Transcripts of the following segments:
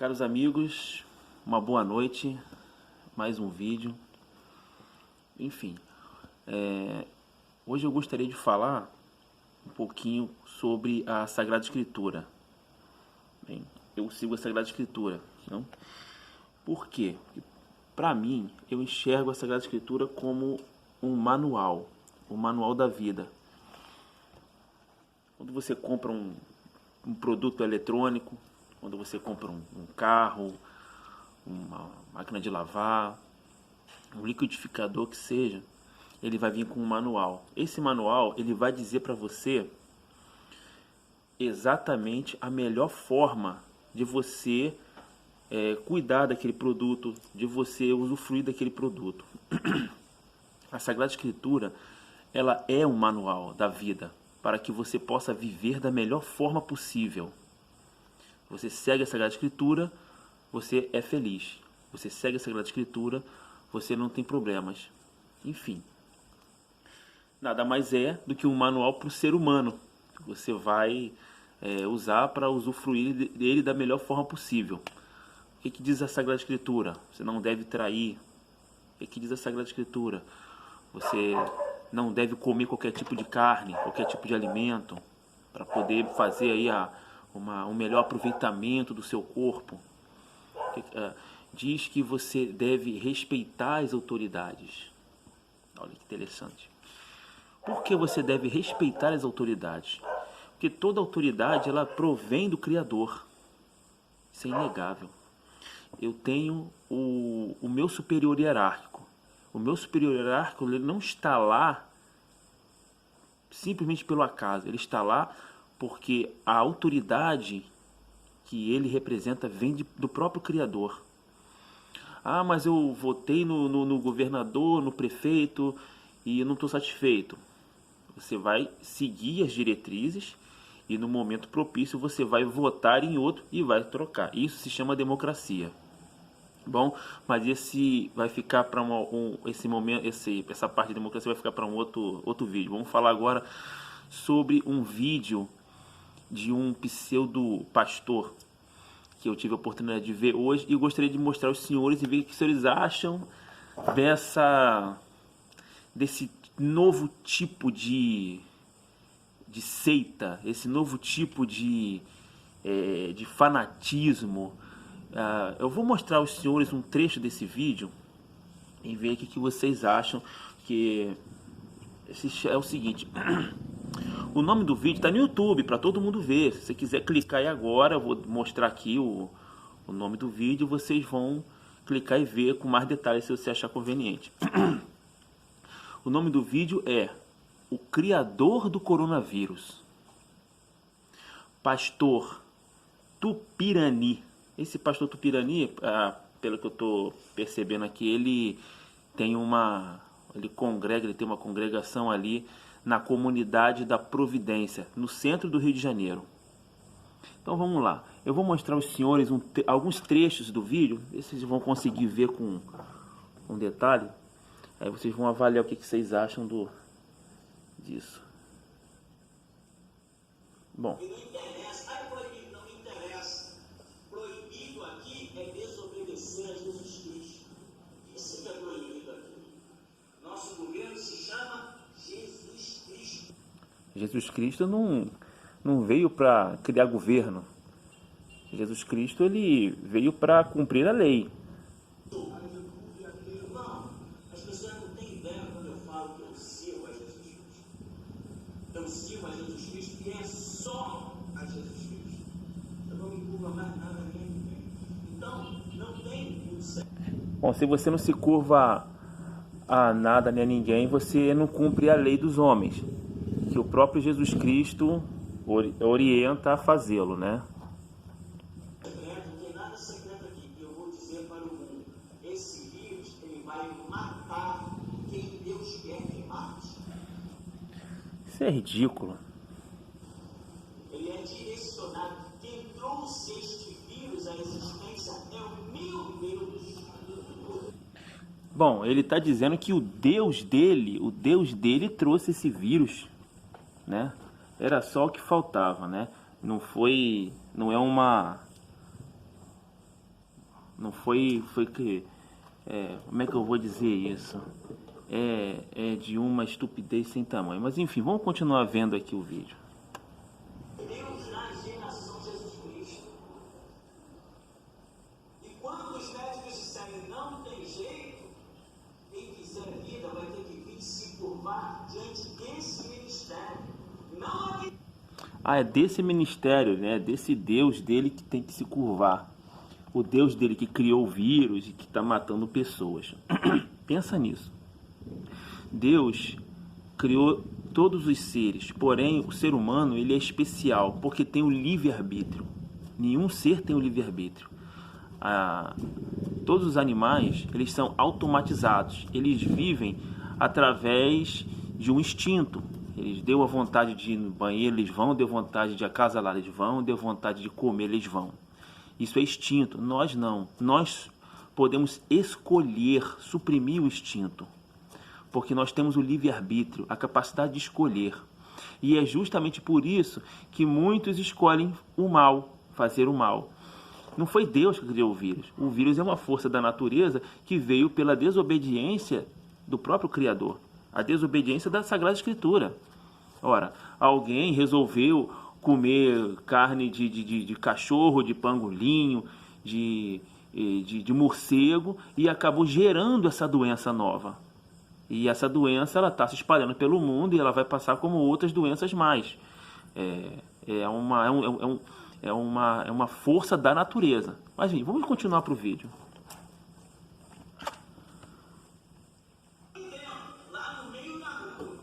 Caros amigos, uma boa noite, mais um vídeo. Enfim, hoje eu gostaria de falar um pouquinho sobre a Sagrada Escritura. Bem, eu sigo a Sagrada Escritura, não? Por quê? Porque, para mim, eu enxergo a Sagrada Escritura como um manual da vida. Quando você compra um produto eletrônico, quando você compra um carro, uma máquina de lavar, um liquidificador que seja, ele vai vir com um manual. Esse manual ele vai dizer para você exatamente a melhor forma de você cuidar daquele produto, de você usufruir daquele produto. A Sagrada Escritura, ela é um manual da vida para que você possa viver da melhor forma possível. Você segue a Sagrada Escritura, você é feliz. Você segue a Sagrada Escritura, você não tem problemas. Enfim, nada mais é do que um manual para o ser humano, que você vai usar para usufruir dele da melhor forma possível. O que diz a Sagrada Escritura? Você não deve trair. O que diz a Sagrada Escritura? Você não deve comer qualquer tipo de carne, qualquer tipo de alimento, para poder fazer aí um melhor aproveitamento do seu corpo. Diz que você deve respeitar as autoridades. Olha que interessante. Por que você deve respeitar as autoridades? Porque toda autoridade ela provém do Criador. Isso é inegável. Eu tenho o meu superior hierárquico. O meu superior hierárquico ele não está lá simplesmente pelo acaso. Ele está lá porque a autoridade que ele representa vem do próprio Criador. Ah, mas eu votei no governador, no prefeito e eu não estou satisfeito. Você vai seguir as diretrizes e no momento propício você vai votar em outro e vai trocar. Isso se chama democracia. Bom, mas esse vai ficar para essa parte de democracia vai ficar para um outro vídeo. Vamos falar agora sobre um vídeo de um pseudo pastor que eu tive a oportunidade de ver hoje e eu gostaria de mostrar aos senhores e ver o que os senhores acham desse novo tipo de seita, esse novo tipo de fanatismo. Eu vou mostrar aos senhores um trecho desse vídeo e ver o que vocês acham. Que é o seguinte. O nome do vídeo está no YouTube para todo mundo ver. Se você quiser clicar aí agora, eu vou mostrar aqui o nome do vídeo. Vocês vão clicar e ver com mais detalhes se você achar conveniente. O nome do vídeo é O Criador do Coronavírus. Pastor Tupirani. Esse pastor Tupirani, pelo que eu estou percebendo aqui, ele tem ele tem uma congregação ali na comunidade da Providência, no centro do Rio de Janeiro. Então vamos lá. Eu vou mostrar aos senhores alguns trechos do vídeo, ver se vocês vão conseguir ver com detalhe. Aí vocês vão avaliar o que vocês acham disso. Bom. Não interessa. Proibido aqui é desobedecer a Jesus Cristo. Isso que é proibido aqui. Nosso governo se chama Jesus Cristo. Jesus Cristo não veio para criar governo. Jesus Cristo ele veio para cumprir a lei. Não, as pessoas não têm ideia quando eu falo que eu sirvo a Jesus Cristo. Eu sirvo a Jesus Cristo e é só a Jesus Cristo. Eu não me curvo a mais nada nem ninguém. Então, não tem muito certo. Bom, se você não se curva a nada nem a ninguém, você não cumpre a lei dos homens, que o próprio Jesus Cristo orienta a fazê-lo, né? Não tem nada secreto aqui que eu vou dizer para o mundo. Esse vírus, ele vai matar quem Deus quer que mate. Isso é ridículo. Ele é direcionado. Quem trouxe este vírus à existência é o meu Deus. Bom, ele está dizendo que o Deus dele trouxe esse vírus, né? Era só o que faltava, né? Não é Não foi que... como é que eu vou dizer isso? É de uma estupidez sem tamanho. Mas enfim, vamos continuar vendo aqui o vídeo. Deus na geração Jesus Cristo. E quando os médicos disserem não tem jeito, quem quiser vida vai ter que vir se curvar diante desse ministério. Não aqui. É desse ministério, né? Desse Deus dele que tem que se curvar. O Deus dele que criou o vírus e que está matando pessoas. Pensa nisso. Deus criou todos os seres, porém o ser humano ele é especial porque tem o livre-arbítrio. Nenhum ser tem o livre-arbítrio. Todos os animais eles são automatizados. Eles vivem através de um instinto. Eles deu a vontade de ir no banheiro, eles vão, deu vontade de acasalar, eles vão, deu vontade de comer, eles vão. Isso é instinto. Nós não. Nós podemos escolher, suprimir o instinto. Porque nós temos o livre-arbítrio, a capacidade de escolher. E é justamente por isso que muitos escolhem o mal, fazer o mal. Não foi Deus que criou o vírus. O vírus é uma força da natureza que veio pela desobediência do próprio Criador. A desobediência da Sagrada Escritura. Ora, alguém resolveu comer carne de cachorro, de pangolim, de morcego e acabou gerando essa doença nova. E essa doença ela está se espalhando pelo mundo e ela vai passar como outras doenças mais. É uma força da natureza. Mas enfim, vamos continuar para o vídeo. Lá no meio da rua,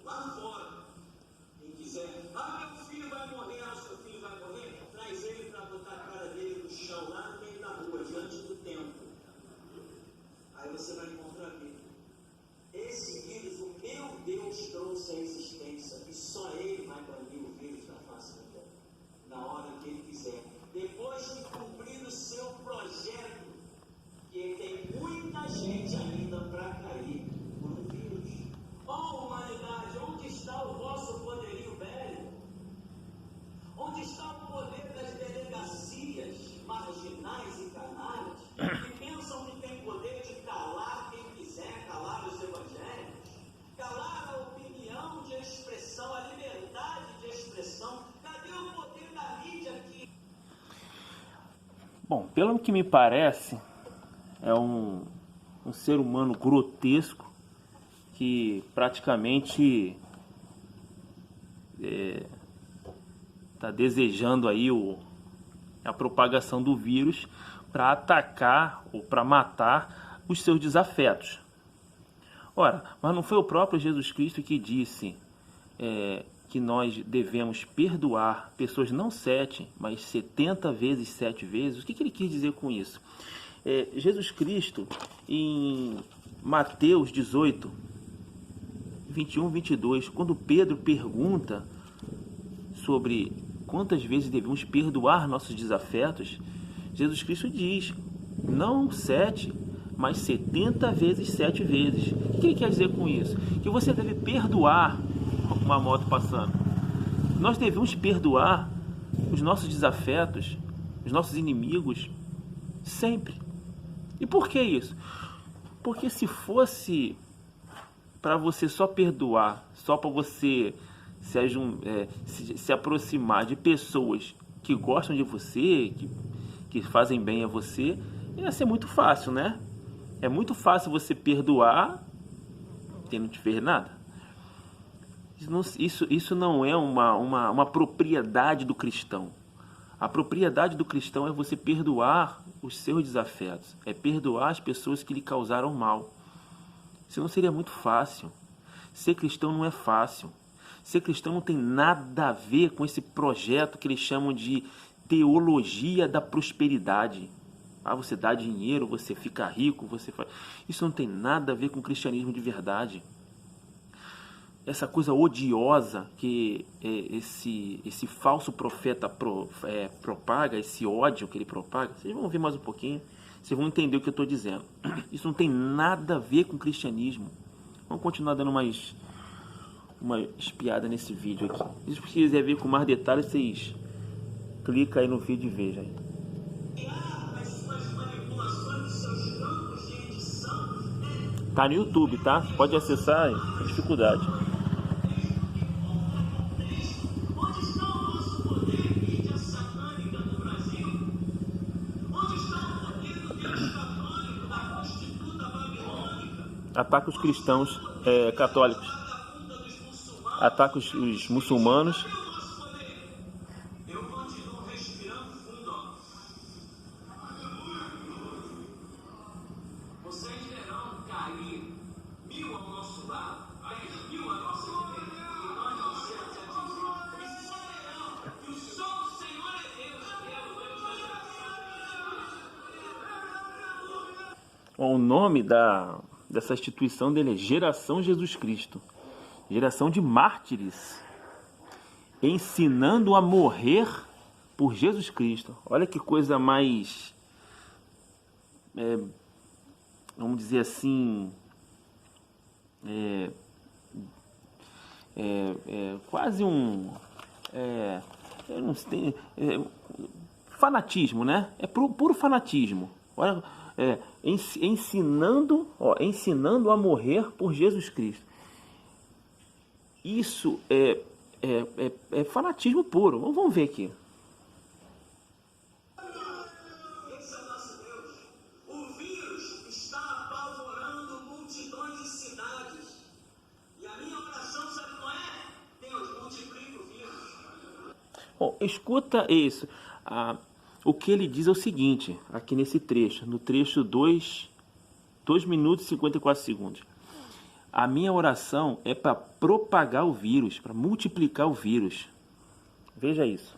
lá fora, quem quiser, meu filho vai morrer, seu filho vai morrer, traz ele para botar a cara dele no chão, lá no meio da rua, diante do templo. Aí você vai encontrar aqui. Esse vírus, o meu Deus trouxe à existência e só Ele vai banir o vírus da face da terra, na hora que Ele quiser. Depois de cumprir o seu projeto, que tem muita gente ainda para cair por um vírus. Humanidade, onde está o vosso poderio bélico? Onde está o poder das delegacias marginais e canalhas que pensam que tem poder de calar quem quiser, calar os evangélicos, calar a opinião de expressão, a liberdade de expressão? Cadê o poder da mídia aqui? Bom, pelo que me parece, é um ser humano grotesco que praticamente está desejando aí a propagação do vírus para atacar ou para matar os seus desafetos. Ora, mas não foi o próprio Jesus Cristo que disse que nós devemos perdoar pessoas não 7, mas 70 vezes 7 vezes? O que ele quis dizer com isso? Jesus Cristo, em Mateus 18, 21, 22, quando Pedro pergunta sobre quantas vezes devemos perdoar nossos desafetos, Jesus Cristo diz, não 7, mas 70 vezes 7 vezes. O que ele quer dizer com isso? Que você deve perdoar uma moto passando. Nós devemos perdoar os nossos desafetos, os nossos inimigos, sempre. E por que isso? Porque se fosse para você só perdoar, só para você se aproximar de pessoas que gostam de você, que fazem bem a você, ia ser muito fácil, né? É muito fácil você perdoar quem não te fez nada. Isso não é uma propriedade do cristão. A propriedade do cristão é você perdoar os seus desafetos, é perdoar as pessoas que lhe causaram mal. Senão seria muito fácil. Ser cristão não é fácil. Ser cristão não tem nada a ver com esse projeto que eles chamam de teologia da prosperidade. Você dá dinheiro, você fica rico, você faz... Isso não tem nada a ver com o cristianismo de verdade. Essa coisa odiosa que esse falso profeta propaga, esse ódio que ele propaga, vocês vão ver mais um pouquinho, vocês vão entender o que eu estou dizendo. Isso não tem nada a ver com o cristianismo. Vamos continuar dando uma espiada nesse vídeo aqui. Se vocês quiserem ver com mais detalhes, vocês clicam aí no vídeo e vejam aí. As suas Tá no YouTube, tá? Pode acessar, sem dificuldade. Onde está o nosso poder mídia satânica no Brasil? Onde está o poder do Deus católico, da prostituta babilônica? Ataca os cristãos católicos. Ataca os muçulmanos. Eu continuo respirando fundo, ó. Vocês verão cair 1000 ao nosso lado, 10.000 a nossa direita, e nós não sermos atingidos. Eles saberão que o som do Senhor é Deus. O nome dessa instituição dele é Geração Jesus Cristo. Geração de mártires. Ensinando a morrer por Jesus Cristo. Olha que coisa mais... vamos dizer assim... quase um... eu não sei, fanatismo, né? É puro fanatismo. Olha, ensinando a morrer por Jesus Cristo. Isso é fanatismo puro. Vamos ver aqui. Esse é o nosso Deus. O vírus está apavorando multidões de cidades. E a minha oração, sabe qual é? Deus, multiplica o vírus. Bom, escuta isso. O que ele diz é o seguinte, aqui nesse trecho, no trecho 2 minutos e 54 segundos. A minha oração é para propagar o vírus, para multiplicar o vírus. Veja isso.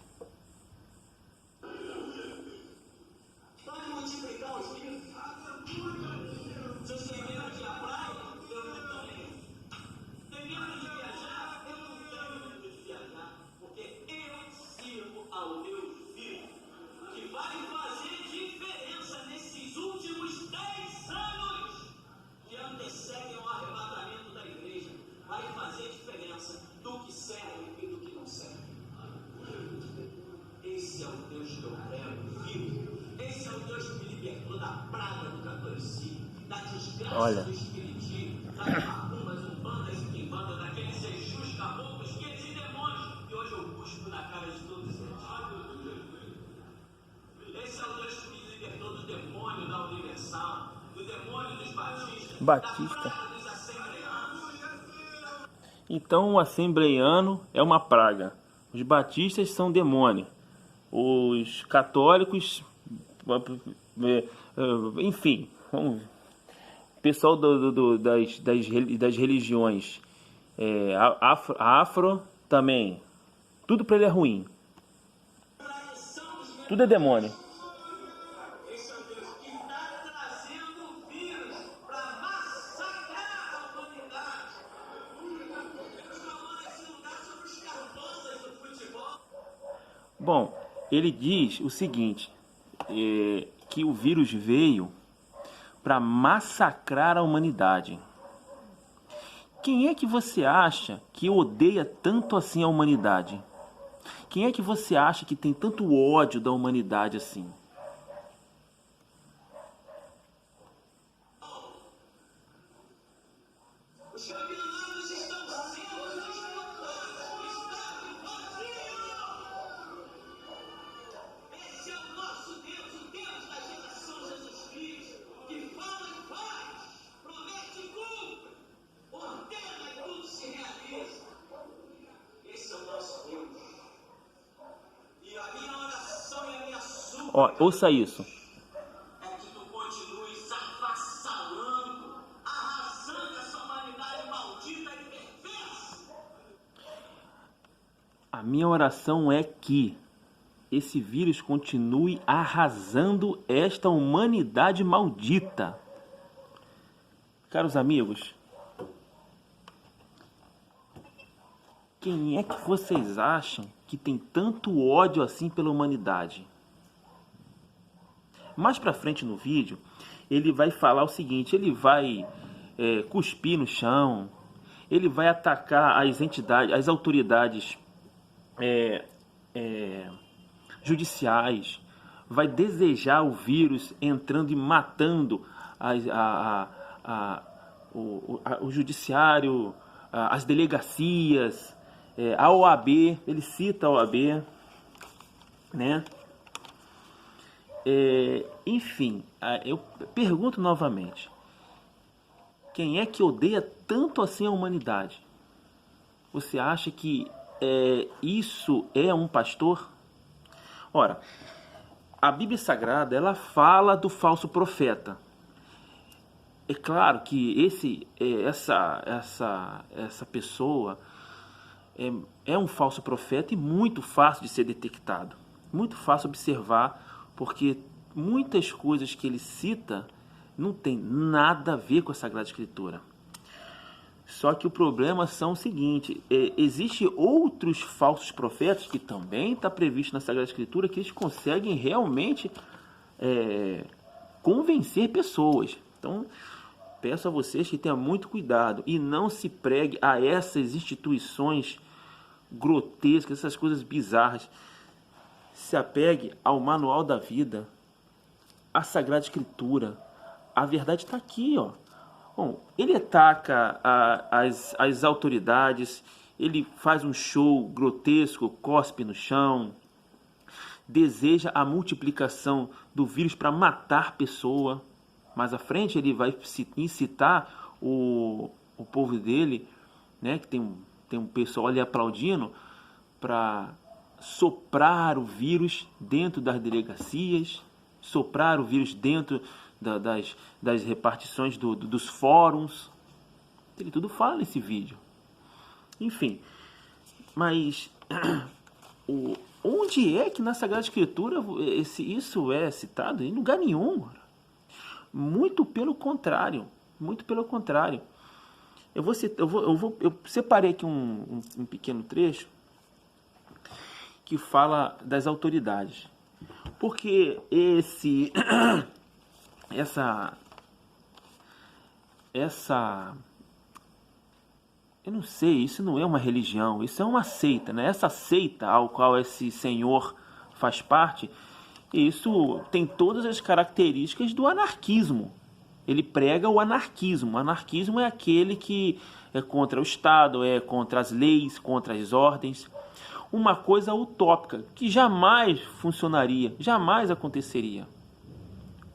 Vai multiplicar os vírus. Vocês têm medo de ir à praia? Eu não tenho. Tem medo de viajar? Eu não tenho medo de viajar. Porque eu sirvo ao Deus vivo, que vai fazer diferença nesses últimos 10 anos que antecedem o arrebatamento da igreja. Vai fazer diferença do que serve e do que não serve. Esse é o Deus que eu prego, vivo. Esse é o Deus que me libertou da praga do catolicismo, da desgraça do espiritismo, das macumbas, umbandas e quimbandas, daqueles exus, caboclos, guias e demônios, que hoje eu busco na cara de todos eles. Esse é o Deus que me libertou do demônio da Universal, do demônio dos batistas, da praga dos assembleanos. Então o assembleiano é uma praga. Os batistas são demônio. Os católicos, enfim, o pessoal das religiões afro também. Tudo para ele é ruim. Tudo é demônio. Esse é o Deus que está trazendo o vírus para massacrar a humanidade. Transformando esse lugar sobre os cartolas do futebol. Bom, ele diz o seguinte, que o vírus veio para massacrar a humanidade. Quem é que você acha que odeia tanto assim a humanidade? Quem é que você acha que tem tanto ódio da humanidade assim? Os caminhoneiros estão sendo disputados. Estado vazio. Esse é o nosso Deus, o Deus da geração Jesus Cristo, que fala e faz, promete e cumpre, ordena e tudo se realiza. Esse é o nosso Deus. E a minha oração e a minha súplica Ouça isso. é que tu continues avassalando, arrasando essa humanidade maldita e perversa. A minha oração é que esse vírus continue arrasando esta humanidade maldita. Caros amigos, quem é que vocês acham que tem tanto ódio assim pela humanidade? Mais pra frente no vídeo, ele vai falar o seguinte, ele vai cuspir no chão, ele vai atacar as entidades, as autoridades judiciais, vai desejar o vírus entrando e matando o judiciário, as delegacias, a OAB, ele cita a OAB, né? Enfim, eu pergunto novamente, quem é que odeia tanto assim a humanidade? Você acha que isso é um pastor? Ora, a Bíblia Sagrada, ela fala do falso profeta. É claro que essa pessoa é um falso profeta e muito fácil de ser detectado. Muito fácil observar, porque muitas coisas que ele cita não tem nada a ver com a Sagrada Escritura. Só que o problema são o seguinte, existem outros falsos profetas, que também está previsto na Sagrada Escritura, que eles conseguem realmente convencer pessoas. Então, peço a vocês que tenham muito cuidado e não se pregue a essas instituições grotescas, essas coisas bizarras. Se apegue ao manual da vida, à Sagrada Escritura. A verdade está aqui, ó. Bom, ele ataca as autoridades, ele faz um show grotesco, cospe no chão, deseja a multiplicação do vírus para matar pessoa. Mais à frente ele vai incitar o povo dele, né, que tem um pessoal ali aplaudindo, para soprar o vírus dentro das delegacias, soprar o vírus dentro das repartições dos fóruns. Ele tudo fala nesse vídeo. Enfim, mas onde é que na Sagrada Escritura isso é citado? Em lugar nenhum. Muito pelo contrário. Muito pelo contrário. Eu separei aqui um pequeno trecho que fala das autoridades. Porque eu não sei, isso não é uma religião, isso é uma seita, né? Essa seita ao qual esse senhor faz parte, isso tem todas as características do anarquismo. Ele prega o anarquismo. O anarquismo é aquele que é contra o Estado, é contra as leis, contra as ordens. Uma coisa utópica, que jamais funcionaria, jamais aconteceria.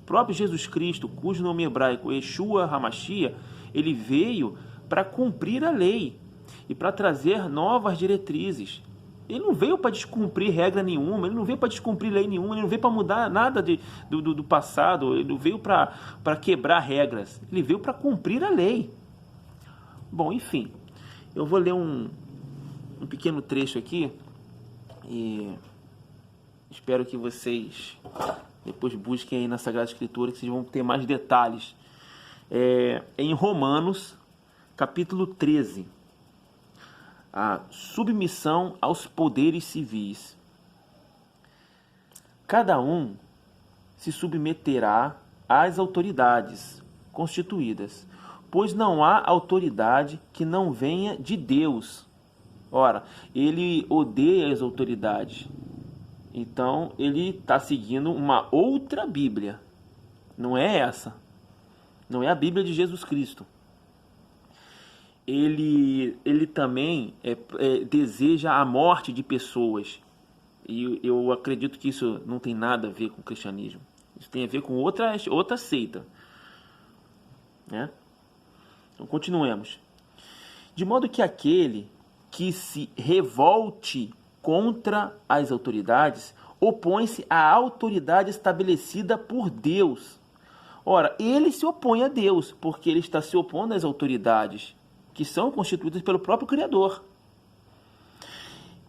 O próprio Jesus Cristo, cujo nome hebraico é Yeshua HaMashiach, ele veio para cumprir a lei e para trazer novas diretrizes. Ele não veio para descumprir regra nenhuma, ele não veio para descumprir lei nenhuma, ele não veio para mudar nada do passado, ele não veio para quebrar regras, ele veio para cumprir a lei. Bom, enfim, eu vou ler um pequeno trecho aqui e espero que vocês depois busquem aí na Sagrada Escritura, que vocês vão ter mais detalhes. Em Romanos, capítulo 13. A submissão aos poderes civis. Cada um se submeterá às autoridades constituídas, pois não há autoridade que não venha de Deus. Ora, ele odeia as autoridades, então ele está seguindo uma outra Bíblia. Não é essa. Não é a Bíblia de Jesus Cristo. Ele também deseja a morte de pessoas. E eu acredito que isso não tem nada a ver com o cristianismo. Isso tem a ver com outra seita. Né? Então, continuemos. De modo que aquele que se revolte contra as autoridades opõe-se à autoridade estabelecida por Deus. Ora, ele se opõe a Deus, porque ele está se opondo às autoridades que são constituídas pelo próprio Criador.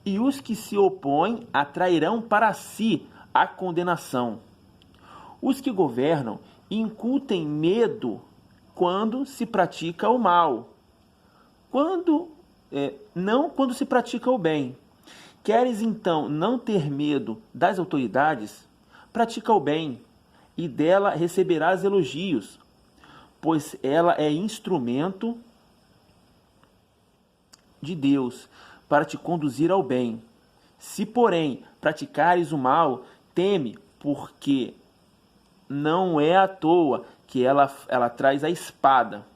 E os que se opõem atrairão para si a condenação. Os que governam incutem medo quando se pratica o mal, não quando se pratica o bem. Queres então não ter medo das autoridades? Pratica o bem, e dela receberás elogios, pois ela é instrumento de Deus para te conduzir ao bem. Se, porém, praticares o mal, teme, porque não é à toa que ela traz a espada.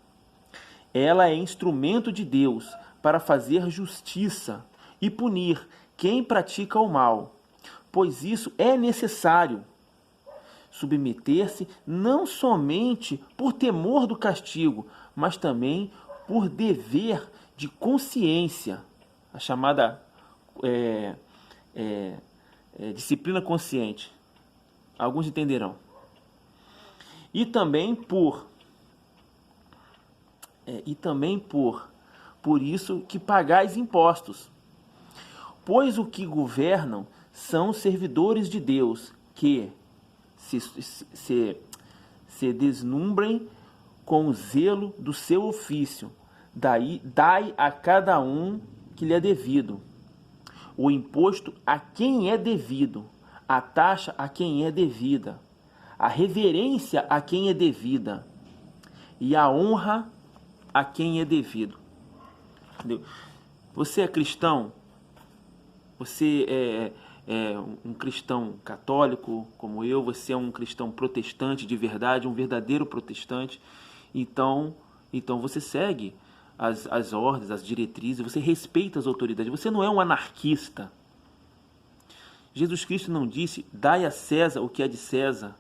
Ela é instrumento de Deus para fazer justiça e punir quem pratica o mal, pois isso é necessário. Submeter-se não somente por temor do castigo, mas também por dever de consciência, a chamada disciplina consciente. Alguns entenderão. E também por isso que pagais impostos, pois o que governam são servidores de Deus, que se deslumbrem com o zelo do seu ofício. Dai a cada um que lhe é devido, o imposto a quem é devido, a taxa a quem é devida, a reverência a quem é devida e a honra a quem é devido. Entendeu? Você é cristão? Você é um cristão católico como eu? Você é um cristão protestante de verdade, um verdadeiro protestante? Então você segue as ordens, as diretrizes, você respeita as autoridades, você não é um anarquista. Jesus Cristo não disse: dai a César o que é de César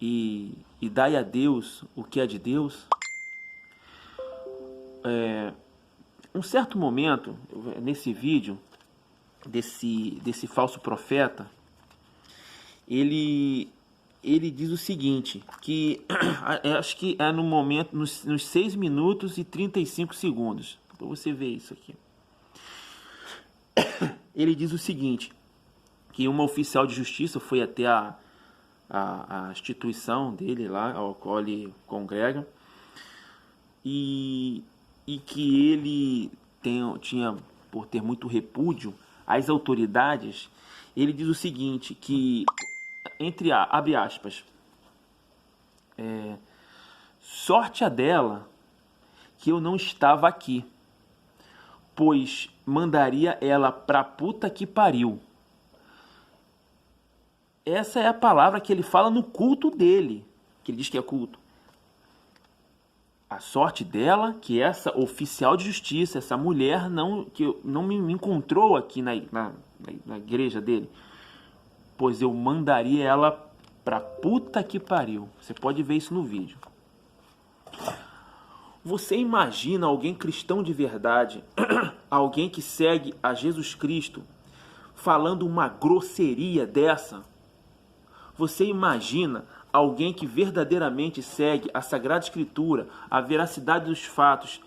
e dai a Deus o que é de Deus? Um certo momento, nesse vídeo, desse falso profeta, ele diz o seguinte, que acho que é no momento, nos 6 minutos e 35 segundos, para você ver isso aqui. Ele diz o seguinte, que uma oficial de justiça foi até a instituição dele lá, ao qual ele congrega, e que ele tinha, por ter muito repúdio às autoridades, ele diz o seguinte, que, abre aspas, sorte a dela que eu não estava aqui, pois mandaria ela pra puta que pariu. Essa é a palavra que ele fala no culto dele, que ele diz que é culto. A sorte dela, que essa oficial de justiça, essa mulher que não me encontrou aqui na igreja dele, pois eu mandaria ela pra puta que pariu. Você pode ver isso no vídeo. Você imagina alguém cristão de verdade, alguém que segue a Jesus Cristo, falando uma grosseria dessa? Você imagina alguém que verdadeiramente segue a Sagrada Escritura, a veracidade dos fatos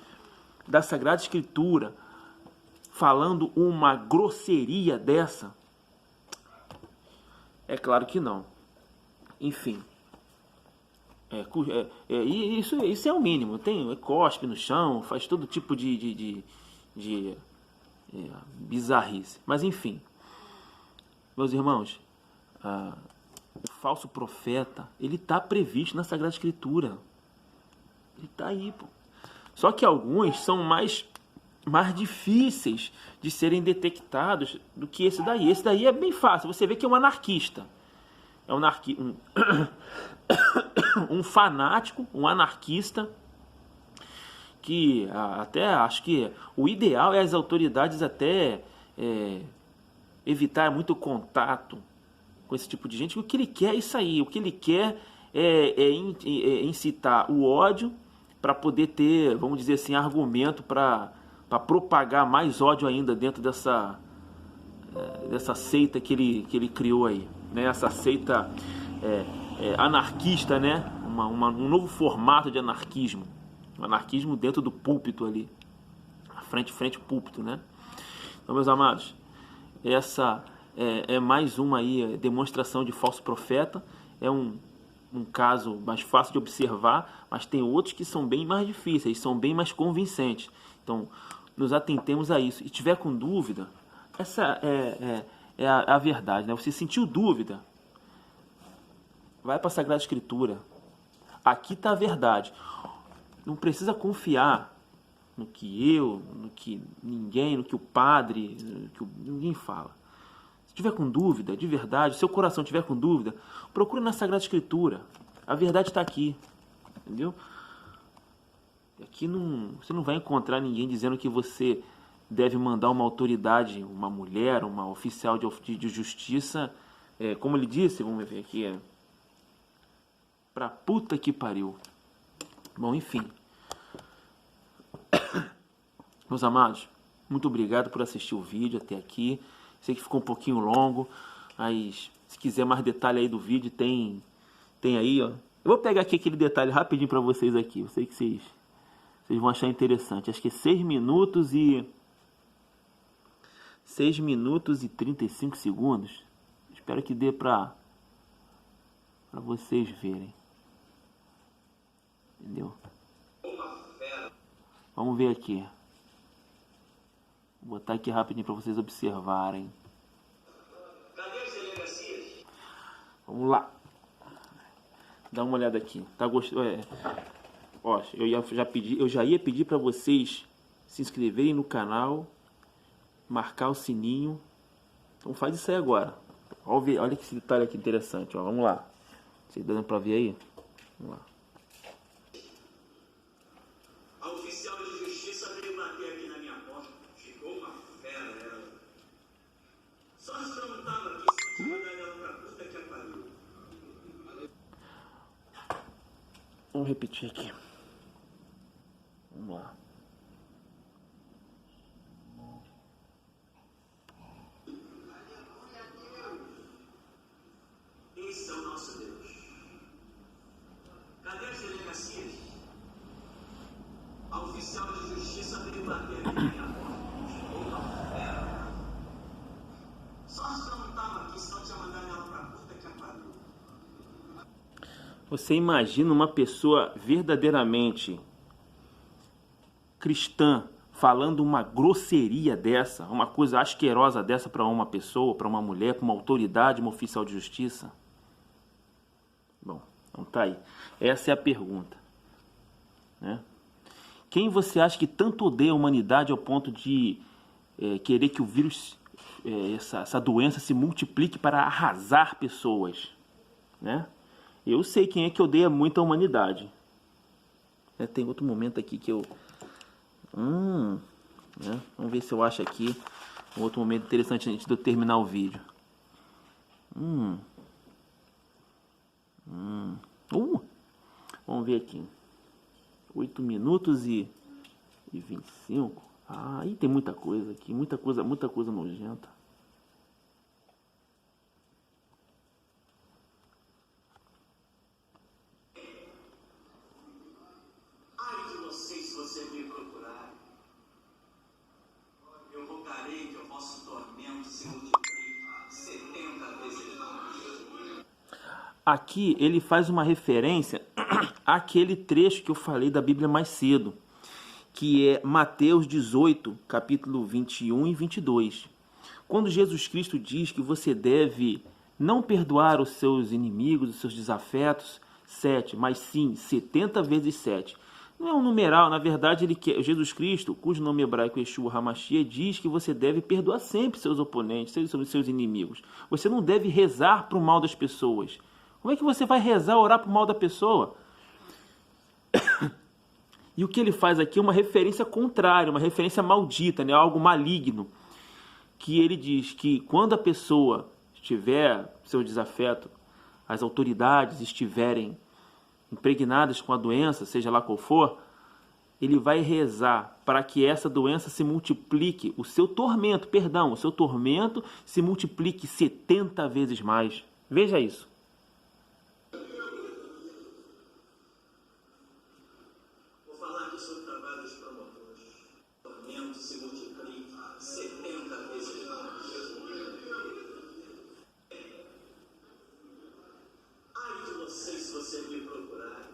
da Sagrada Escritura, falando uma grosseria dessa? É claro que não. Enfim. Isso é o mínimo. Cospe no chão, faz todo tipo de bizarrice. Mas enfim. Meus irmãos, o falso profeta, ele está previsto na Sagrada Escritura. Ele está aí, pô. Só que alguns são mais difíceis de serem detectados do que esse daí. Esse daí é bem fácil. Você vê que é um anarquista. É um fanático, um anarquista, que até acho que o ideal é as autoridades até evitar muito contato com esse tipo de gente. O que ele quer é isso aí. O que ele quer é incitar o ódio para poder ter, vamos dizer assim, argumento para propagar mais ódio ainda dentro dessa seita que ele criou aí, né? Essa seita anarquista, né? Um novo formato de anarquismo. Um anarquismo dentro do púlpito ali. Frente púlpito, né? Então, meus amados, essa é mais uma aí, demonstração de falso profeta. É um caso mais fácil de observar, mas tem outros que são bem mais difíceis, são bem mais convincentes. Então, nos atentemos a isso. E tiver com dúvida, essa é a verdade, né? Você sentiu dúvida, vai para a Sagrada Escritura. Aqui está a verdade. Não precisa confiar no que ninguém, no que o padre, ninguém fala. Se tiver com dúvida, de verdade, seu coração tiver com dúvida, procure na Sagrada Escritura. A verdade está aqui. Entendeu? Aqui você não vai encontrar ninguém dizendo que você deve mandar uma autoridade, uma mulher, uma oficial de justiça, como ele disse, vamos ver aqui, pra puta que pariu. Bom, enfim. Meus amados, muito obrigado por assistir o vídeo até aqui. Sei que ficou um pouquinho longo, mas se quiser mais detalhe aí do vídeo, tem aí, ó. Eu vou pegar aqui aquele detalhe rapidinho pra vocês aqui. Eu sei que vocês vão achar interessante. Acho que é 6 minutos e 35 segundos. Espero que dê pra vocês verem. Entendeu? Vamos ver aqui. Vou botar aqui rapidinho para vocês observarem. Cadê as delegacias? Vamos lá. Dá uma olhada aqui. Tá gostando? Ó, eu já ia pedir para vocês se inscreverem no canal, marcar o sininho. Então faz isso aí agora. Olha que esse detalhe aqui interessante, ó. Vamos lá. Vocês dando para ver aí? Vamos lá. A oficial de justiça veio bater aqui na minha porta. Ficou uma fera ela. Só se eu não estava aqui, se eu não mandar ela pra puta que pariu. Vamos repetir aqui. Vamos lá. Esse é o nosso Deus. Cadê as delegacias? A oficial de justiça veio bater aqui na minha porta. Ficou uma fera. Só se eu não estava aqui, senão eu tinha mandado ela pra puta que pariu. Você imagina uma pessoa verdadeiramente cristã falando uma grosseria dessa, uma coisa asquerosa dessa para uma pessoa, para uma mulher, para uma autoridade, uma oficial de justiça? Bom, então tá aí. Essa é a pergunta, né? Quem você acha que tanto odeia a humanidade ao ponto de querer que o vírus, essa doença se multiplique para arrasar pessoas, né? Eu sei quem é que odeia muito a humanidade. Tem outro momento aqui que eu... né? Vamos ver se eu acho aqui um outro momento interessante antes de eu terminar o vídeo. Vamos ver aqui. 8 minutos e 25. Aí tem muita coisa aqui, muita coisa nojenta. Ai de vocês se você me procurar. Eu rogarei que o vosso tormento se multiplique 70 vezes mais. Aqui ele faz uma referência àquele trecho que eu falei da Bíblia mais cedo, que é Mateus 18, capítulo 21 e 22. Quando Jesus Cristo diz que você deve não perdoar os seus inimigos, os seus desafetos, 7, mas sim 70 vezes 7. Não é um numeral, na verdade Jesus Cristo, cujo nome hebraico é Yeshua HaMashiach, diz que você deve perdoar sempre seus oponentes, seus inimigos. Você não deve rezar para o mal das pessoas. Como é que você vai rezar, orar para o mal da pessoa? E o que ele faz aqui é uma referência contrária, uma referência maldita, né? Algo maligno. Que ele diz que quando a pessoa estiver, seu desafeto, as autoridades estiverem impregnadas com a doença, seja lá qual for, ele vai rezar para que essa doença se multiplique, o seu tormento se multiplique 70 vezes mais. Veja isso. Vou falar aqui sobre o trabalho dos promotores. O tormento se multiplique 70 vezes mais. Ai de vocês se você me procurar.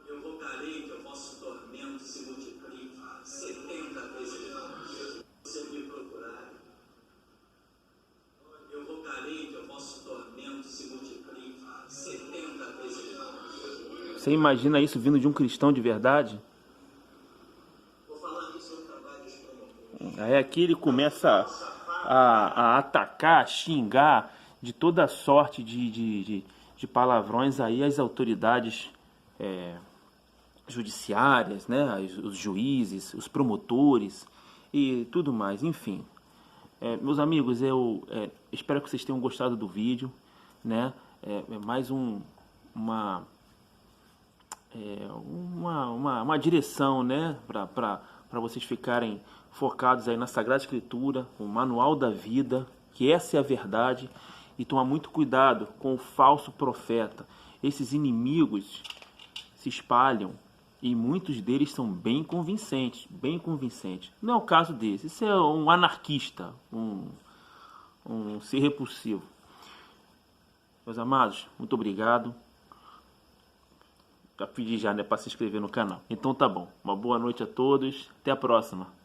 Eu rogarei que o vosso tormento se multiplique 70 vezes mais. Se você me procurar. Eu rogarei que o vosso tormento se multiplique 70 vezes mais. Você imagina isso vindo de um cristão de verdade? Vou falar aqui sobre o trabalho dos promotores. Aí aqui ele começa a atacar, a xingar de toda sorte de palavrões aí as autoridades judiciárias, né? Os juízes, os promotores e tudo mais, enfim. Meus amigos, eu espero que vocês tenham gostado do vídeo, né? Mais uma direção, né? Para vocês ficarem focados aí na Sagrada Escritura, o manual da vida, que essa é a verdade, e tomar muito cuidado com o falso profeta. Esses inimigos se espalham e muitos deles são bem convincentes, bem convincentes. Não é o caso desse. Esse é um anarquista, um ser repulsivo. Meus amados, muito obrigado. Já pedi já, né, para se inscrever no canal. Então tá bom. Uma boa noite a todos. Até a próxima.